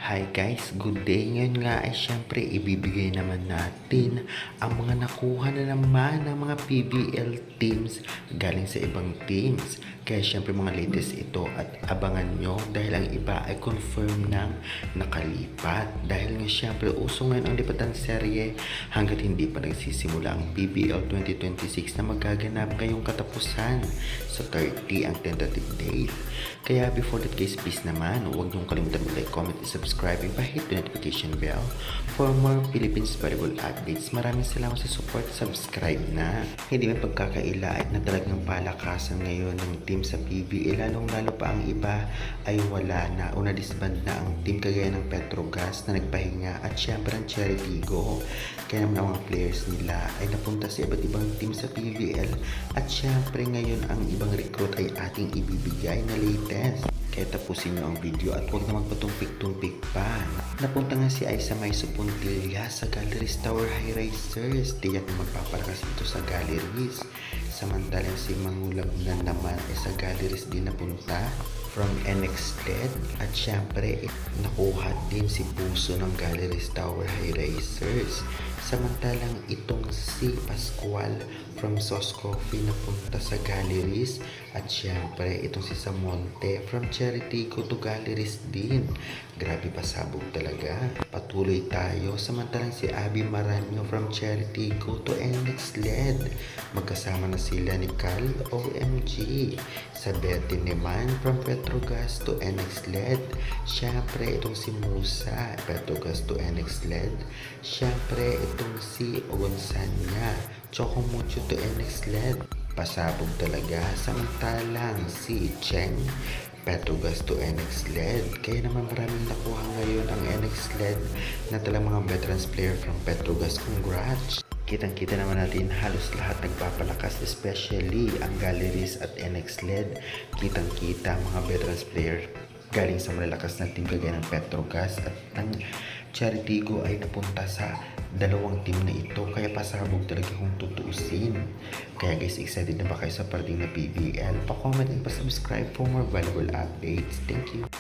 Hi guys, good day. Ngayon nga ay syempre ibibigay naman natin ang mga nakuha na naman ng mga PBL teams galing sa ibang teams. Kaya syempre mga latest ito at abangan nyo dahil ang iba ay confirm ng nakalipat. Dahil nga syempre uso ngayon ang lipatan serye hanggat hindi pa nagsisimula ang PBL 2026 na magaganap ngayong katapusan sa 30 ang tentative date. Kaya before that guys, please naman huwag niyong kalimutan mag-like, comment, and subscribe and pa-hit the notification bell for more Philippines volleyball updates. Maraming salamat sa support. Subscribe na. Hindi may pagkakaila na talagang palakasan ngayon ng team sa PBA, lalong-lalo pa ang iba ay wala na o na-disband na ang team kagaya ng Petrogas na nagpahinga at syempre ang Cherry Tigo. Kaya naman ang mga players nila ay napunta sa iba't ibang team sa PBL at syempre ngayon ang ibang recruit ay ating ibibigay na latest. Kaya tapusin nyo ang video at huwag na magpatumpik-tumpik pa. Napunta nga si Aisa Maiso Puntilla sa Galleries Tower High Risers. Tiyak na magpapalakas ito sa Galleries. Samantalang si Mangulab na naman ay sa Galleries din napunta from NX LED. At syempre, nakuha din si Puso ng Galleries Tower High Risers. Samantalang itong si Pascual from Sauce Coffee napunta sa Galleries. At syempre, itong si Samonte from Cherry Tigo to Galleries din. Grabe pasabog talaga. Patuloy tayo. Samantalang si Abby Maranyo from Cherry Tigo to NX LED. Magkasama na sila ni Cal OMG. Sa Betty naman from Petrogas to NX LED. Syempre, itong si Musa Petrogas to NX LED. Syempre, itong si Gonzanya Choco Mucho to NX LED. Pasabog talaga. Samantalang si Cheng Petrogas to NX LED. Kaya naman maraming nakuha ngayon ang NX LED na talang mga veterans player from Petrogas. Congrats! Kitang-kita naman natin halos lahat nagpapalakas, especially ang Galleries at NX LED. Kitang-kita mga veterans player galing sa malalakas na team kagaya ng Petrogas at ang Cherry Tigo ay napunta sa dalawang team na ito. Kaya pasabog talaga kung tutuusin. Kaya guys, excited na ba kayo sa parating na PBL? Pa-comment and pa-subscribe for more valuable updates. Thank you!